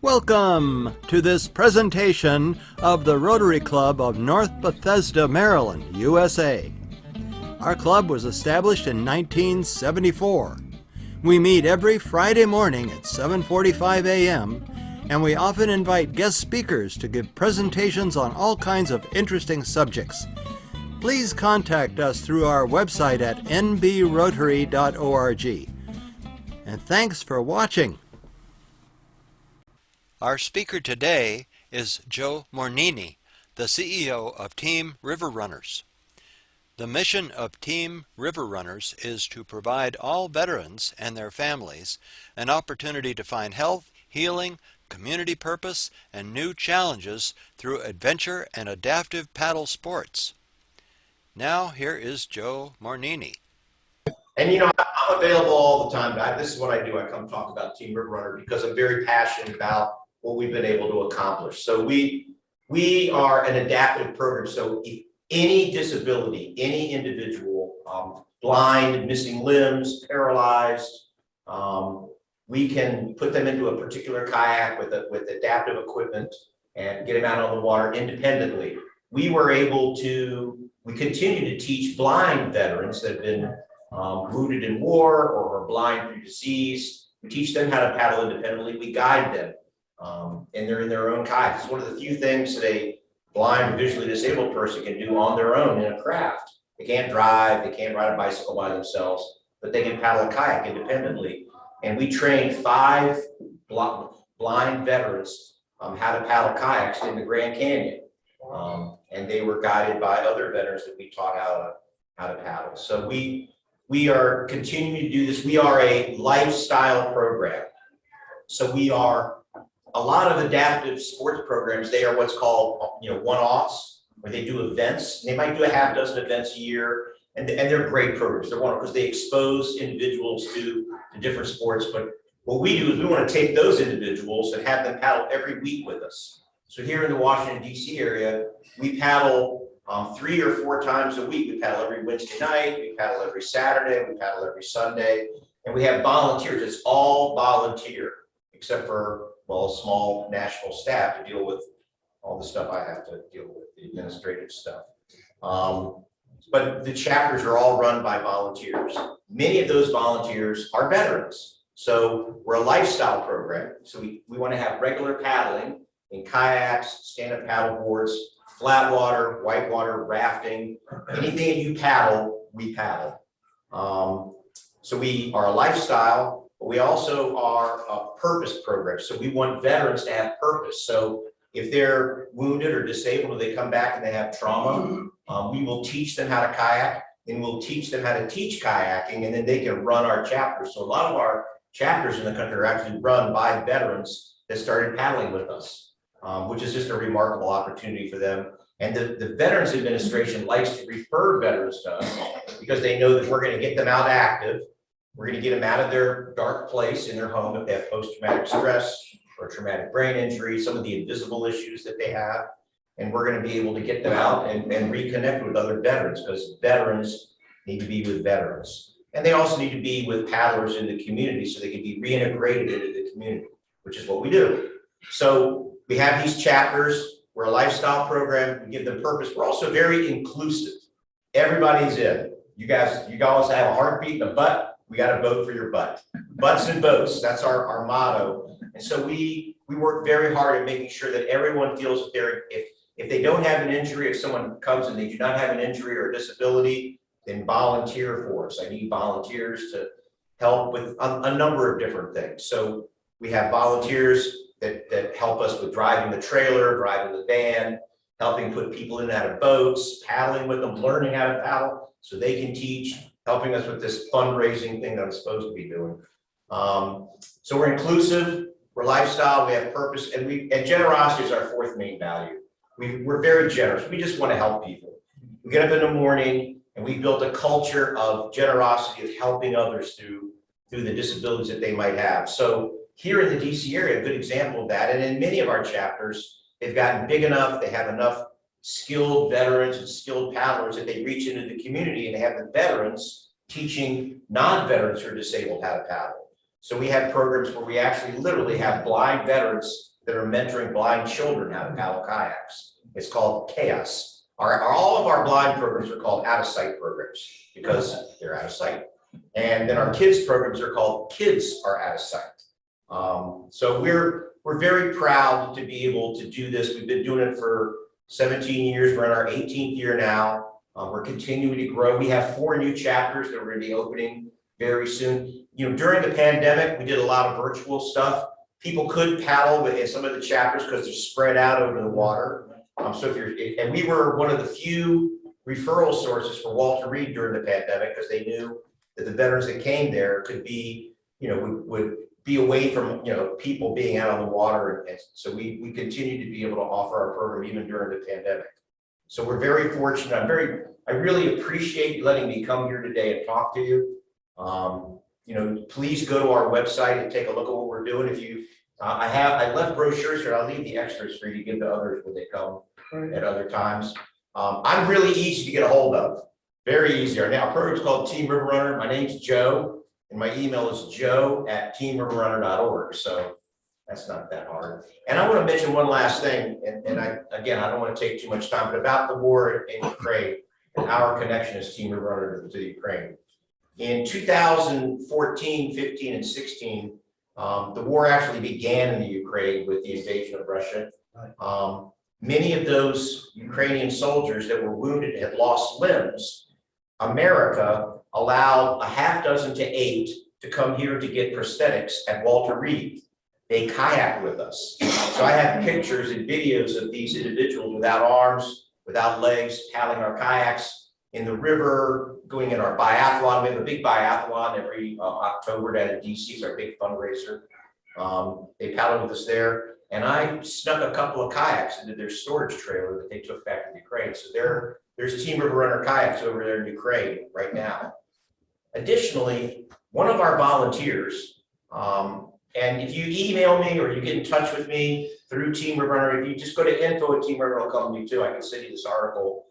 Welcome to this presentation of the Rotary Club of North Bethesda, Maryland, USA. Our club was established in 1974. We meet every Friday morning at 7:45 a.m., and we often invite guest speakers to give presentations on all kinds of interesting subjects. Please contact us through our website at nbrotary.org. And thanks for watching. Our speaker today is Joe Mornini, the CEO of Team River Runners. The mission of Team River Runners is to provide all veterans and their families an opportunity to find health, healing, community purpose, and new challenges through adventure and adaptive paddle sports. Now here is Joe Mornini. And I'm available all the time. This is what I do. I come talk about Team River Runner because I'm very passionate about what we've been able to accomplish. So we are an adaptive program. So if any disability, any individual, blind, missing limbs, paralyzed, we can put them into a particular kayak with adaptive equipment and get them out on the water independently. We continue to teach blind veterans that have been wounded in war or are blind through disease. We teach them how to paddle independently. We guide them, and they're in their own kayak. It's one of the few things that a blind or visually disabled person can do on their own in a craft. They can't drive, they can't ride a bicycle by themselves, but they can paddle a kayak independently. And we trained 5 blind veterans how to paddle kayaks in the Grand Canyon. And they were guided by other veterans that we taught how to paddle. So we are continuing to do this. We are a lifestyle program. So we are a lot of adaptive sports programs. They are what's called one-offs, where they do events. They might do a half dozen events a year, and they're great programs. They're wonderful because they expose individuals to different sports. But what we do is we want to take those individuals and have them paddle every week with us. So here in the Washington, D.C. area, we paddle 3 or 4 times a week. We paddle every Wednesday night, we paddle every Saturday, we paddle every Sunday, and we have volunteers. It's all volunteer, except for, a small national staff to deal with all the stuff I have to deal with, the administrative stuff. But the chapters are all run by volunteers. Many of those volunteers are veterans. So we're a lifestyle program. So we want to have regular paddling in kayaks, stand-up paddle boards, flat water, whitewater, rafting, anything that you paddle, we paddle. So we are a lifestyle, but we also are a purpose program. So we want veterans to have purpose. So if they're wounded or disabled, or they come back and they have trauma, we will teach them how to kayak, and we'll teach them how to teach kayaking, and then they can run our chapters. So a lot of our chapters in the country are actually run by veterans that started paddling with us, which is just a remarkable opportunity for them. And the Veterans Administration likes to refer veterans to us because they know that we're going to get them out active. We're going to get them out of their dark place in their home if they have post-traumatic stress or traumatic brain injury, some of the invisible issues that they have. And we're going to be able to get them out and reconnect with other veterans, because veterans need to be with veterans. And they also need to be with paddlers in the community so they can be reintegrated into the community, which is what we do. So we have these chapters. We're a lifestyle program. We give them purpose. We're also very inclusive. Everybody's in. You guys have a heartbeat and a butt. We got to vote for your butt. Butts and boats. That's our motto. And so we work very hard at making sure that everyone feels that if they don't have an injury, if someone comes and they do not have an injury or a disability, then volunteer for us. I need volunteers to help with a number of different things. So we have volunteers that help us with driving the trailer, driving the van, helping put people in and out of boats, paddling with them, learning how to paddle so they can teach, helping us with this fundraising thing that I'm supposed to be doing. So we're inclusive, we're lifestyle, we have purpose, and generosity is our 4th main value. We're very generous. We just want to help people. We get up in the morning and we build a culture of generosity, of helping others through the disabilities that they might have. So here in the DC area, a good example of that, and in many of our chapters, they've gotten big enough, they have enough skilled veterans and skilled paddlers that they reach into the community, and they have the veterans teaching non-veterans who are disabled how to paddle. So we have programs where we actually literally have blind veterans that are mentoring blind children how to paddle kayaks. It's called CHAOS. All of our blind programs are called out of sight programs because they're out of sight. And then our kids programs are called Kids Are Out of Sight. So we're very proud to be able to do this. We've been doing it for 17 years. We're in our 18th year now. We're continuing to grow. We have 4 new chapters that we're going to be opening very soon. You know, during the pandemic, we did a lot of virtual stuff. People could paddle in some of the chapters because they're spread out over the water. So and we were one of the few referral sources for Walter Reed during the pandemic because they knew that the veterans that came there could be, you know, would be away from, you know, people being out on the water. And so we continue to be able to offer our program even during the pandemic. So we're very fortunate. I really appreciate you letting me come here today and talk to you. You know, please go to our website and take a look at what we're doing. If you, I left brochures here. I'll leave the extras for you to give to others when they come at other times. I'm really easy to get a hold of. Very easy. Our program is called Team River Runner. My name's Joe, and my email is joe@teamriverrunner.org. So that's not that hard. And I want to mention one last thing, and I don't want to take too much time, but about the war in Ukraine and our connection as Team River Runner to the Ukraine. In 2014, 15, and 16, the war actually began in the Ukraine with the invasion of Russia. Many of those Ukrainian soldiers that were wounded had lost limbs. America allowed a half dozen to 8 to come here to get prosthetics at Walter Reed. They kayaked with us. So I have pictures and videos of these individuals without arms, without legs, paddling our kayaks in the river, going in our biathlon. We have a big biathlon every October down in DC. It's our big fundraiser. They paddled with us there. And I snuck a couple of kayaks into their storage trailer that they took back to Ukraine. So there's Team River Runner kayaks over there in Ukraine right now. Additionally, one of our volunteers, and if you email me or you get in touch with me through Team River Runner, if you just go to info@teamriverrunner.com too, I can send you this article.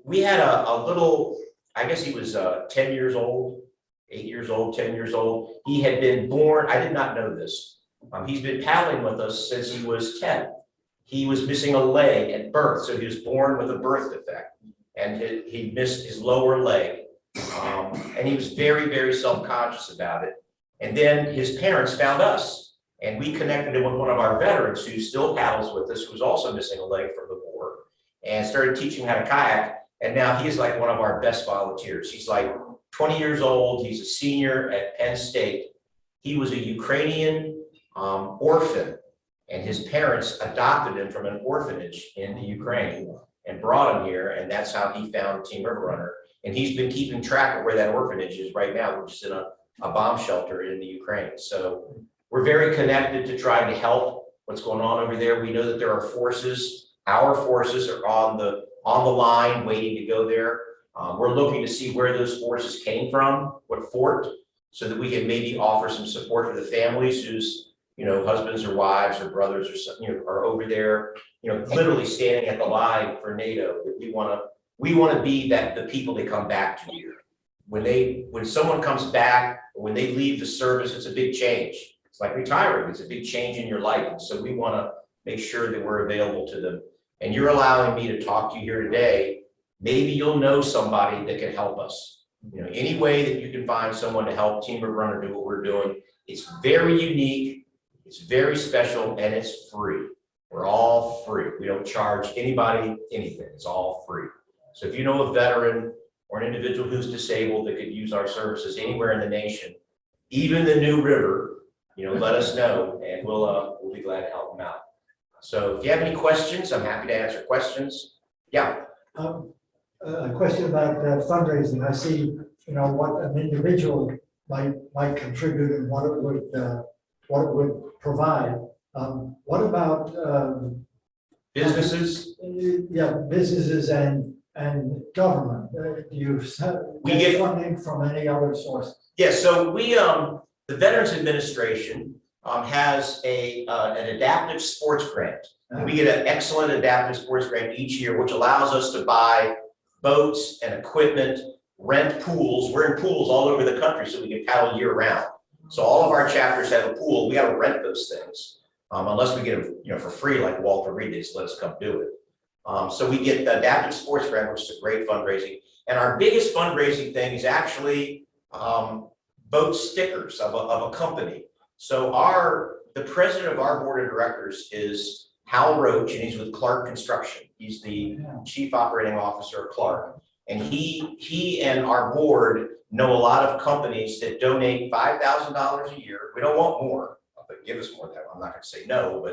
We had a little, I guess he was 10 years old, 8 years old, 10 years old. He had been born, I did not know this. He's been paddling with us since he was 10. He was missing a leg at birth, so he was born with a birth defect, and he missed his lower leg, and he was very, very self-conscious about it. And then his parents found us, and we connected him with one of our veterans who still paddles with us, who was also missing a leg from the war, and started teaching him how to kayak. And now he is like one of our best volunteers. He's like 20 years old. He's a senior at Penn State. He was a Ukrainian orphan, and his parents adopted him from an orphanage in the Ukraine and brought him here, and that's how he found Team River Runner. And he's been keeping track of where that orphanage is right now, which is in a bomb shelter in the Ukraine. So we're very connected to trying to help what's going on over there. We know that there are forces. Our forces are on the line waiting to go there. We're looking to see where those forces came from, what fort, so that we can maybe offer some support for the families whose, you know, husbands or wives or brothers or something, you know, are over there, you know, literally standing at the line for NATO. We want to be the people they come back to here. When someone comes back, or when they leave the service, it's a big change. It's like retiring. It's a big change in your life. And so we want to make sure that we're available to them. And you're allowing me to talk to you here today. Maybe you'll know somebody that can help us. You know, any way that you can find someone to help Team River Runner do what we're doing. It's very unique. It's very special, and it's free. We're all free. We don't charge anybody anything. It's all free. So if you know a veteran or an individual who's disabled that could use our services anywhere in the nation, even the New River, you know, let us know, and we'll be glad to help them out. So if you have any questions, I'm happy to answer questions. Yeah. A question about fundraising. I see, you know, what an individual might contribute and what it would provide. What about businesses? Yeah, businesses and government. Do you get funding from any other source? Yes. So we, the Veterans Administration has an adaptive sports grant. We get an excellent adaptive sports grant each year, which allows us to buy boats and equipment, rent pools. We're in pools all over the country, so we can paddle year round. So all of our chapters have a pool. We got to rent those things. unless we get them, for free, like Walter Reed, they just let us come do it. So we get the Adaptive Sports Grant, which is a great fundraising. And our biggest fundraising thing is actually boat stickers of a company. So the president of our board of directors is Hal Roach, and he's with Clark Construction. He's the chief operating officer of Clark. And he and our board know a lot of companies that donate $5,000 a year. We don't want more, but give us more than that. I'm not going to say no,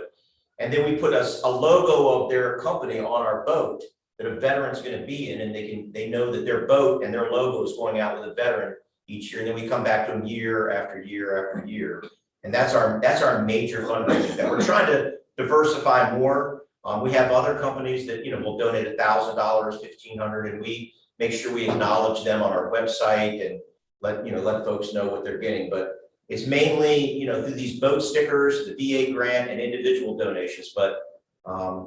and then we put a logo of their company on our boat that a veteran's going to be in, and they know that their boat and their logo is going out with a veteran each year. And then we come back to them year after year after year. And that's our major fundraising. That we're trying to diversify more. We have other companies that will donate $1,000, $1,500, and we make sure we acknowledge them on our website and let folks know what they're getting. But it's mainly through these boat stickers, the VA grant, and individual donations. But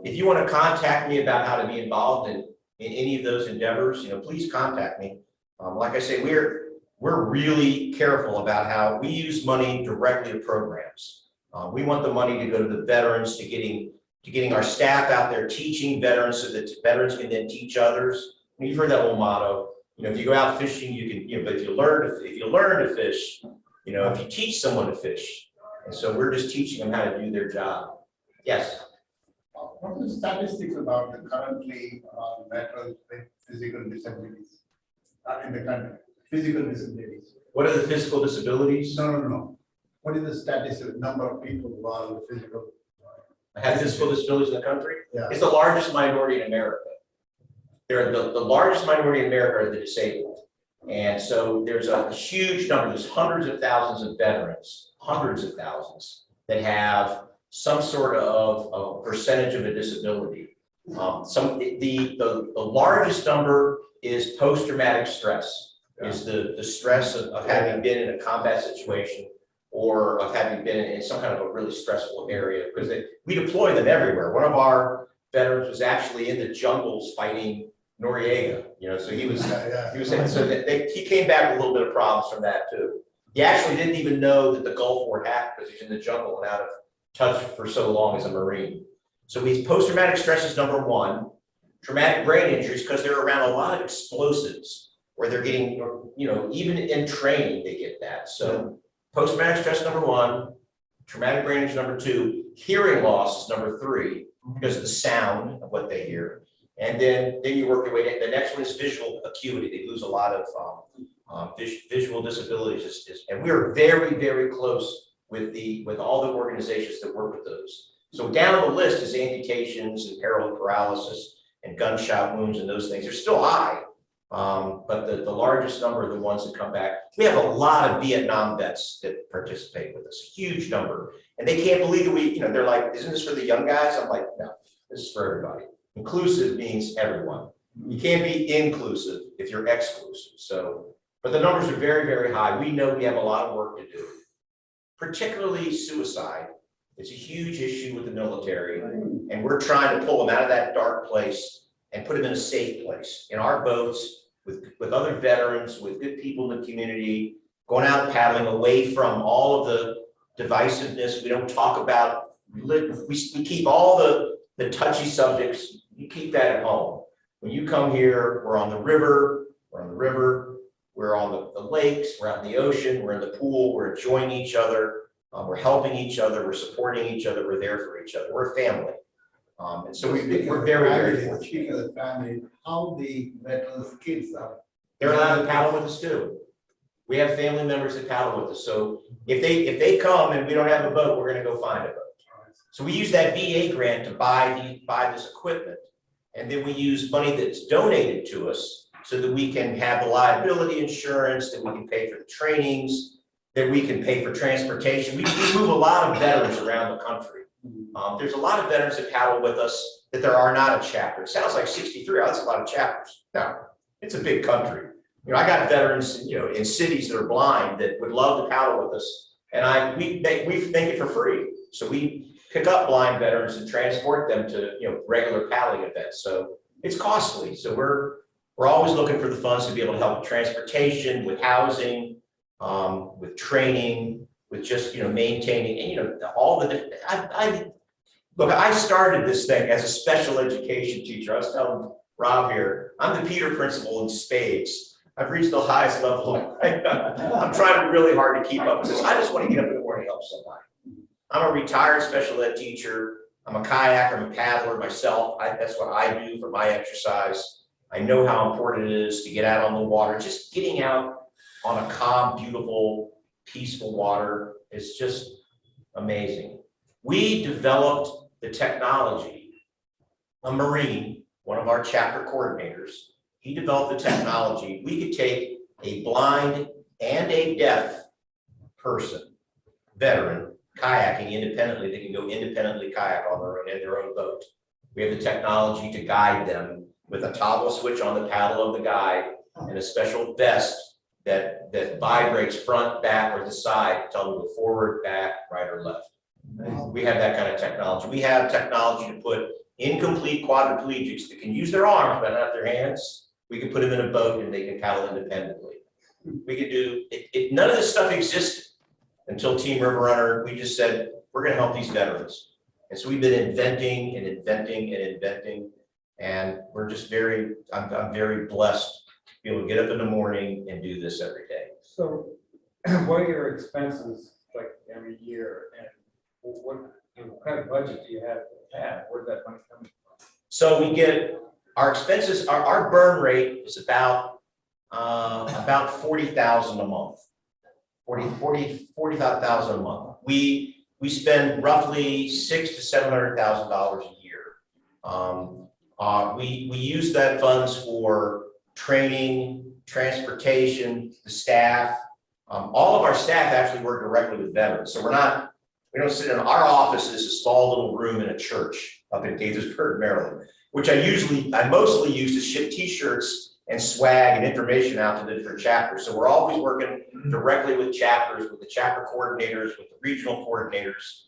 if you want to contact me about how to be involved in any of those endeavors, please contact me. Like I say, we're really careful about how we use money directly to programs. We want the money to go to the veterans, to getting our staff out there teaching veterans so that veterans can then teach others. You've heard that old motto. If you go out fishing, you can. But if you learn to fish, if you teach someone to fish, and so we're just teaching them how to do their job. Yes. What are the statistics about the currently veterans with physical disabilities in the country? Physical disabilities. What are the physical disabilities? No. What is the statistic number of people who are with physical? Have physical disabilities in the country? Yeah. It's the largest minority in America. They're the largest minority in America are the disabled. And so there's a huge number, there's hundreds of thousands of veterans, hundreds of thousands that have some sort of a percentage of a disability. The largest number is post-traumatic stress, is the stress of having been in a combat situation or of having been in some kind of a really stressful area, because we deploy them everywhere. One of our veterans was actually in the jungles fighting Noriega, so he was he came back with a little bit of problems from that too. He actually didn't even know that the Gulf War happened because he's in the jungle and out of touch for so long as a Marine. So post-traumatic stress is number one. Traumatic brain injuries, because they're around a lot of explosives where they're getting, even in training, they get that. So post-traumatic stress, number one, traumatic brain injury, number two, hearing loss is number three, because of the sound of what they hear. And then you work your way down. The next one is visual acuity. They lose a lot of visual disabilities. And we are very, very close with all the organizations that work with those. So down the list is amputations and paralytic paralysis and gunshot wounds and those things. They're still high, but the largest number are the ones that come back. We have a lot of Vietnam vets that participate with us, huge number. And they can't believe that they're like, isn't this for the young guys? I'm like, no, this is for everybody. Inclusive means everyone. You can't be inclusive if you're exclusive. So, but the numbers are very, very high. We know we have a lot of work to do, particularly suicide. It's a huge issue with the military, and we're trying to pull them out of that dark place and put them in a safe place in our boats with other veterans, with good people in the community, going out paddling away from all of the divisiveness. We don't talk about, we keep all the touchy subjects. You keep that at home. When you come here, we're on the river, we're on the lakes, we're out in the ocean, we're in the pool, we're enjoying each other, we're helping each other, we're supporting each other, we're there for each other, we're a family. And so we're very, very fortunate. Speaking of the family, how the veterans' kids are? They're allowed to paddle with us too. We have family members that paddle with us. So if they come and we don't have a boat, we're gonna go find a boat. So we use that VA grant to buy this equipment. And then we use money that's donated to us so that we can have the liability insurance, that we can pay for the trainings, that we can pay for transportation. We move a lot of veterans around the country. There's a lot of veterans that paddle with us that there are not a chapter. It sounds like 63, that's a lot of chapters. No, it's a big country. I got veterans, in cities that are blind that would love to paddle with us. And we make it for free. So we pick up blind veterans and transport them to regular paddling events. So it's costly. So we're always looking for the funds to be able to help with transportation, with housing, with training, with just, maintaining, and, all the, look, I started this thing as a special education teacher. I was telling Rob here, I'm the Peter principal in spades. I've reached the highest level. I'm trying really hard to keep up with this. I just want to get up in the morning and help somebody. I'm a retired special ed teacher. I'm a kayaker, I'm a paddler myself. That's what I do for my exercise. I know how important it is to get out on the water. Just getting out on a calm, beautiful, peaceful water is just amazing. We developed the technology. A Marine, one of our chapter coordinators, he developed the technology. We could take a blind and a deaf person, veteran, kayaking independently. They can go independently kayak on their own in their own boat. We have the technology to guide them with a toggle switch on the paddle of the guide and a special vest that vibrates front, back, or the side to tell them to go forward, back, right, or left. We have that kind of technology. We have technology to put incomplete quadriplegics that can use their arms but not their hands. We can put them in a boat and they can paddle independently. We could do it. None of this stuff existed until Team River Runner. We just said, we're going to help these veterans. And so we've been inventing and inventing and inventing. And we're just I'm very blessed to be able to get up in the morning and do this every day. So what are your expenses like every year, and what kind of budget do you have? Where's that money coming from? So we get our expenses, our burn rate is about 40,000 a month. 45,000 a month. We spend roughly $600,000 to $700,000 a year. We use that funds for training, transportation, the staff. All of our staff actually work directly with veterans. So we don't sit in our office is a small little room in a church up in Gaithersburg, Maryland, which I mostly use to ship t-shirts and swag and information out to the different chapters. So we're always working directly with chapters, with the chapter coordinators, with the regional coordinators,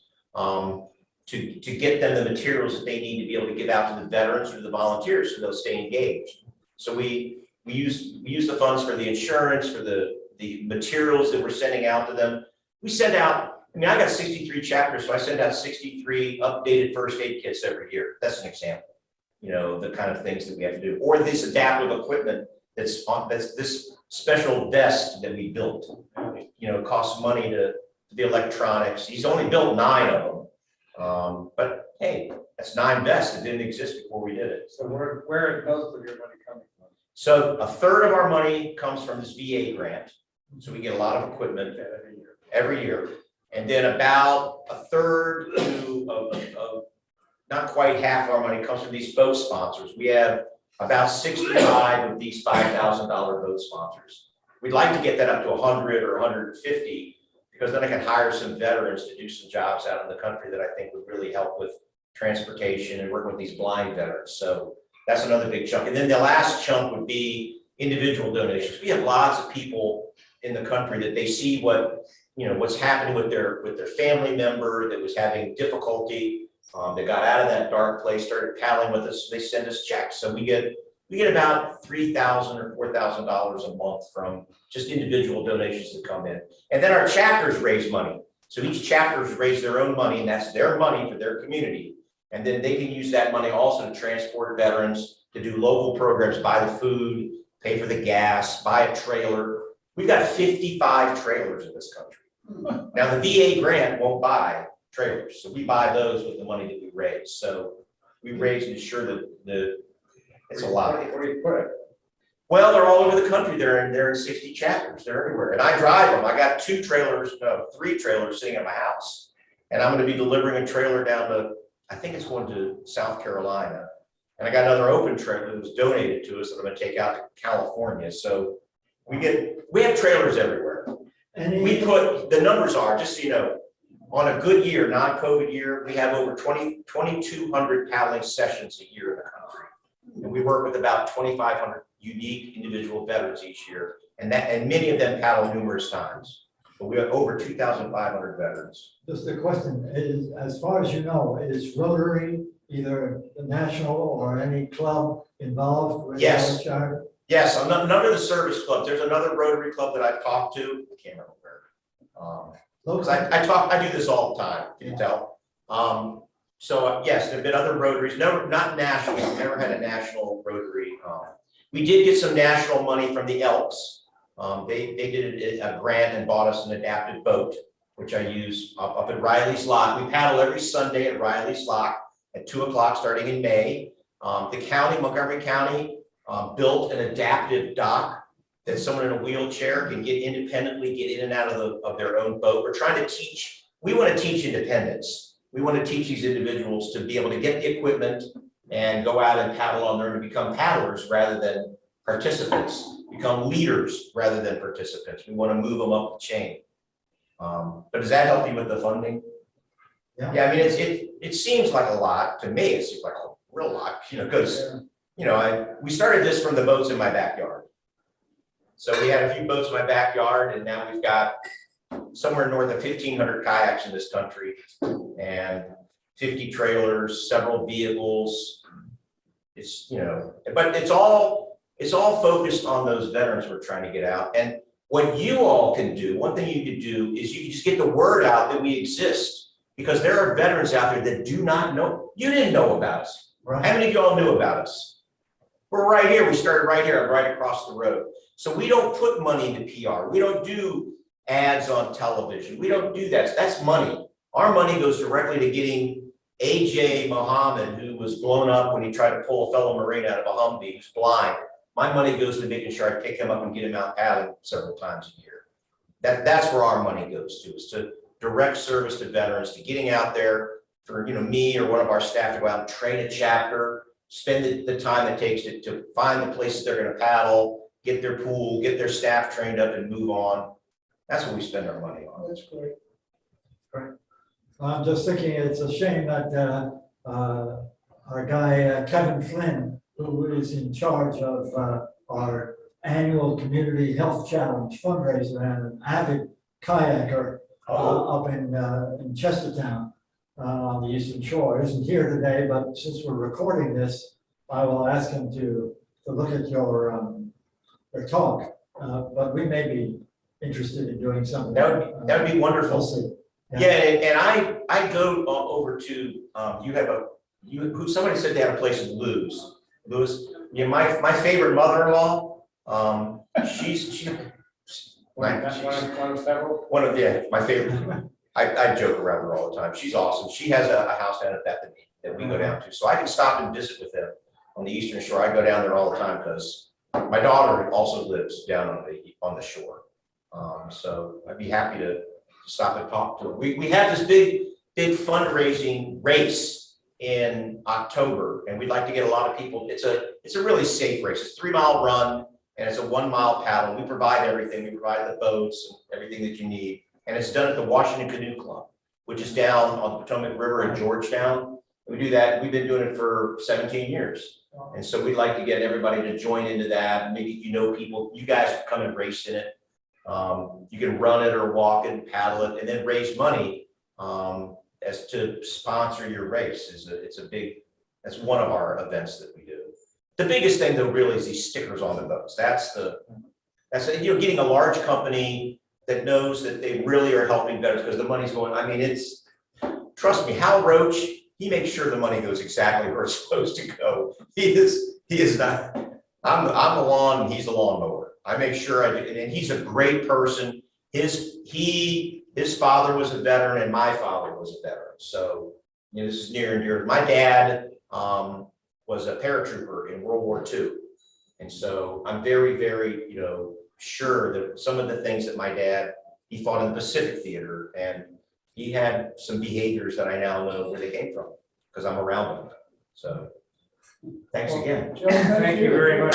to get them the materials that they need to be able to give out to the veterans or the volunteers so they'll stay engaged. So we use the funds for the insurance, for the materials that we're sending out to them. We send out, I got 63 chapters, so I send out 63 updated first aid kits every year. That's an example. The kind of things that we have to do, or this adaptive equipment that's this special vest that we built. It costs money to the electronics. He's only built 9 of them, but hey, that's 9 vests that didn't exist before we did it. So where are most of your money coming from? So a third of our money comes from this VA grant. So we get a lot of equipment every year, and then about a third of not quite half of our money comes from these boat sponsors. We have about 65 of these $5,000 boat sponsors. We'd like to get that up to 100 or 150, because then I can hire some veterans to do some jobs out in the country that I think would really help with transportation and working with these blind veterans. So that's another big chunk. And then the last chunk would be individual donations. We have lots of people in the country that they see what's happening with their family member that was having difficulty. They got out of that dark place, started paddling with us. They send us checks. So we get about $3,000 or $4,000 a month from just individual donations that come in. And then our chapters raise money. So each chapters raise their own money, and that's their money for their community. And then they can use that money also to transport veterans, to do local programs, buy the food, pay for the gas, buy a trailer. We've got 55 trailers in this country. Now the VA grant won't buy trailers, so we buy those with the money that we raise. So we raise and ensure that it's a lot. Where do you put it? Well, they're all over the country. They're in 60 chapters. They're everywhere, and I drive them. I got 3 trailers sitting at my house, and I'm going to be delivering a trailer down to, I think it's going to South Carolina, and I got another open trailer that was donated to us that I'm going to take out to California. So we have trailers everywhere. And we put, the numbers are, just so you know, on a good year, non-COVID year, we have over 2,200 paddling sessions a year in the country. And we work with about 2,500 unique individual veterans each year. And many of them paddle numerous times. But we have over 2,500 veterans. Just a question is, as far as you know, is Rotary, either the national or any club, involved with? Yes. Charter? Yes, none of the service clubs. There's another Rotary club that I've talked to. I can't remember where. Because I do this all the time, can you tell? So yes, there have been other Rotaries, never, not national, we've never had a national Rotary. We did get some national money from the Elks. They did a grant and bought us an adapted boat, which I use up at Riley's Lock. We paddle every Sunday at Riley's Lock at 2 o'clock starting in May. The county, Montgomery County, built an adaptive dock that someone in a wheelchair can independently get in and out of their own boat. We're trying to teach, we want to teach independence. We want to teach these individuals to be able to get the equipment and go out and paddle on there and become paddlers rather than participants, become leaders rather than participants. We want to move them up the chain. But does that help you with the funding? Yeah, I mean, it seems like a lot to me. It seems like a real lot, because we started this from the boats in my backyard. So we had a few boats in my backyard, and now we've got somewhere north of 1,500 kayaks in this country, and 50 trailers, several vehicles. It's but it's all focused on those veterans we're trying to get out. And what you all can do, one thing you could do is you can just get the word out that we exist, because there are veterans out there that do not know. You didn't know about us. Right. How many of you all knew about us? We're right here. We started right here, right across the road. So we don't put money into PR. We don't do ads on television. We don't do that. That's money. Our money goes directly to getting AJ Muhammad, who was blown up when he tried to pull a fellow Marine out of a Humvee, who's blind. My money goes to making sure I pick him up and get him out paddling several times a year. That's where our money goes to, is to direct service to veterans, to getting out there for me or one of our staff to go out and train a chapter, spend the time it takes to find the places they're going to paddle, get their pool, get their staff trained up and move on. That's what we spend our money on. That's great. Great. I'm just thinking it's a shame that our guy, Kevin Flynn, who is in charge of our annual Community Health Challenge fundraiser and an avid kayaker up in Chestertown on the Eastern Shore, isn't here today, but since we're recording this, I will ask him to look at your talk, but we may be interested in doing something. That would be wonderful. We'll see. Yeah, and I go over to somebody said they had a place in Lewis. My favorite mother-in-law. She's my favorite. I joke around her all the time. She's awesome. She has a house down at Bethany that we go down to, so I can stop and visit with them on the Eastern Shore. I go down there all the time because my daughter also lives down on the shore. So I'd be happy to stop and talk to her. We have this big fundraising race in October, and we'd like to get a lot of people. It's a really safe race. It's a 3-mile run, and it's a 1-mile paddle. We provide everything. We provide the boats and everything that you need. And it's done at the Washington Canoe Club, which is down on the Potomac River in Georgetown. We do that. We've been doing it for 17 years. And so we'd like to get everybody to join into that. Maybe people, you guys can come and race in it. You can run it or walk it and paddle it and then raise money as to sponsor your race. That's one of our events that we do. The biggest thing though really is these stickers on the boats. That's getting a large company that knows that they really are helping veterans because the money's going, trust me, Hal Roach, he makes sure the money goes exactly where it's supposed to go. He is not, I'm the lawn and he's the lawnmower. I make sure I do, and he's a great person. His father was a veteran and my father was a veteran. So, this is near and dear. My dad was a paratrooper in World War II. And so I'm very, very, sure that some of the things that my dad, he fought in the Pacific Theater, and he had some behaviors that I now know where they came from because I'm around them. So thanks again. Thank you very much.